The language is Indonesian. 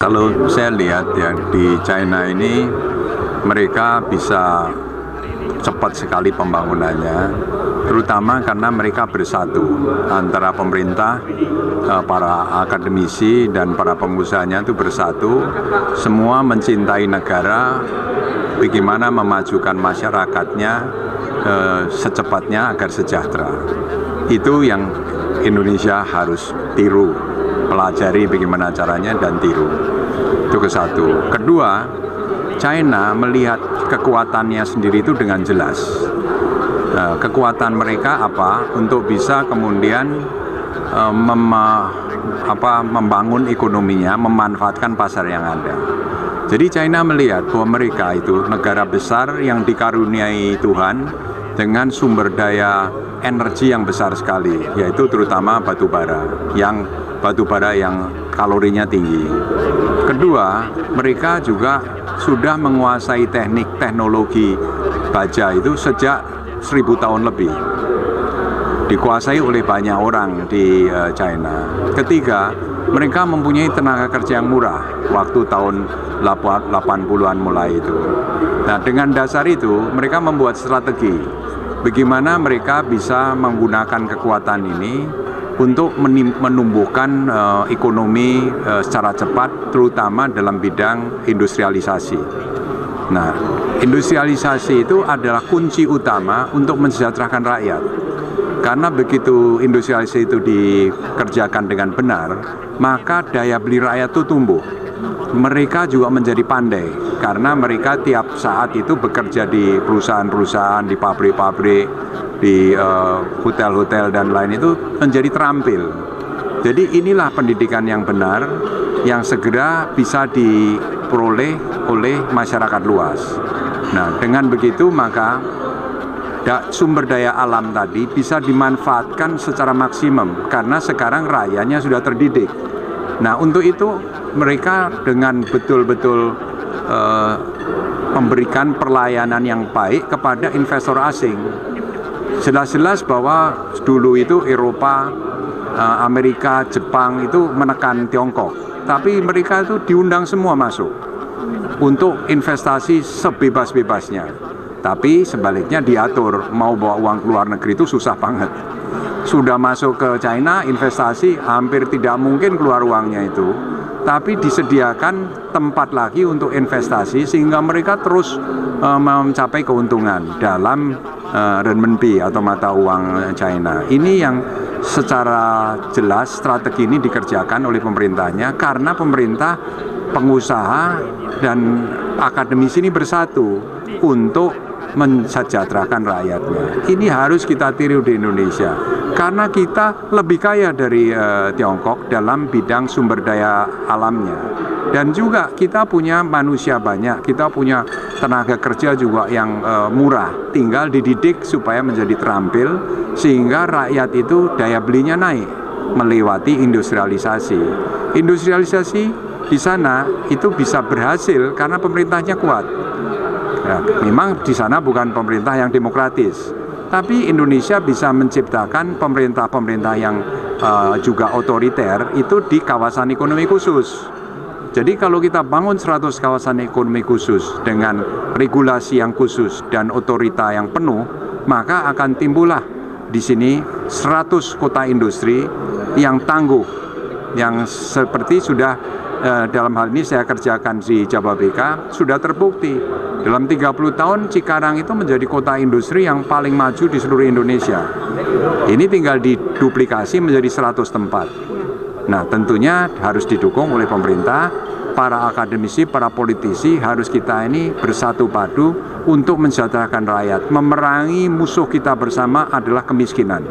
Kalau saya lihat ya di China ini mereka bisa cepat sekali pembangunannya, terutama karena mereka bersatu antara pemerintah, para akademisi dan para pengusahanya itu bersatu, semua mencintai negara, bagaimana memajukan masyarakatnya secepatnya agar sejahtera. Itu yang Indonesia harus tiru, pelajari bagaimana caranya dan tiru. Itu ke satu. Kedua, China melihat kekuatannya sendiri itu dengan jelas. Kekuatan mereka apa untuk bisa kemudian membangun ekonominya, memanfaatkan pasar yang ada. Jadi China melihat bahwa mereka itu negara besar yang dikaruniai Tuhan dengan sumber daya energi yang besar sekali, yaitu terutama batu bara yang kalorinya tinggi. Kedua, mereka juga sudah menguasai teknologi baja itu sejak 1000 tahun lebih. Dikuasai oleh banyak orang di China. Ketiga, mereka mempunyai tenaga kerja yang murah waktu tahun 80-an mulai itu. Nah, dengan dasar itu mereka membuat strategi bagaimana mereka bisa menggunakan kekuatan ini untuk menumbuhkan ekonomi secara cepat, terutama dalam bidang industrialisasi. Nah, industrialisasi itu adalah kunci utama untuk mensejahterakan rakyat. Karena begitu industrialisasi itu dikerjakan dengan benar, maka daya beli rakyat itu tumbuh. Mereka juga menjadi pandai, karena mereka tiap saat itu bekerja di perusahaan-perusahaan, di pabrik-pabrik, di hotel-hotel dan lain itu menjadi terampil. Jadi inilah pendidikan yang benar yang segera bisa diperoleh oleh masyarakat luas. Nah, dengan begitu maka sumber daya alam tadi bisa dimanfaatkan secara maksimum karena sekarang rakyatnya sudah terdidik. Nah, untuk itu mereka dengan betul-betul memberikan pelayanan yang baik kepada investor asing. Jelas-jelas bahwa dulu itu Eropa, Amerika, Jepang itu menekan Tiongkok. Tapi mereka itu diundang semua masuk untuk investasi sebebas-bebasnya. Tapi sebaliknya diatur, mau bawa uang ke luar negeri itu susah banget. Sudah masuk ke China, investasi hampir tidak mungkin keluar uangnya itu. Tapi disediakan tempat lagi untuk investasi sehingga mereka terus mencapai keuntungan dalam renminbi atau mata uang China. Ini yang secara jelas strategi ini dikerjakan oleh pemerintahnya karena pemerintah, pengusaha, dan akademisi ini bersatu untuk mensejahterakan rakyatnya. Ini harus kita tiru di Indonesia karena kita lebih kaya dari Tiongkok dalam bidang sumber daya alamnya, dan juga kita punya manusia banyak, kita punya tenaga kerja juga yang murah, tinggal dididik supaya menjadi terampil sehingga rakyat itu daya belinya naik melewati industrialisasi. Industrialisasi di sana itu bisa berhasil karena pemerintahnya kuat. Ya, memang di sana bukan pemerintah yang demokratis, tapi Indonesia bisa menciptakan pemerintah-pemerintah yang juga otoriter itu di kawasan ekonomi khusus. Jadi kalau kita bangun 100 kawasan ekonomi khusus dengan regulasi yang khusus dan otorita yang penuh, maka akan timbullah di sini 100 kota industri yang tangguh, yang seperti sudah dalam hal ini saya kerjakan di Jababeka sudah terbukti. Dalam 30 tahun Cikarang itu menjadi kota industri yang paling maju di seluruh Indonesia. Ini tinggal diduplikasi menjadi 100 tempat. Nah, tentunya harus didukung oleh pemerintah, para akademisi, para politisi, harus kita ini bersatu padu untuk mensejahterakan rakyat. Memerangi musuh kita bersama adalah kemiskinan.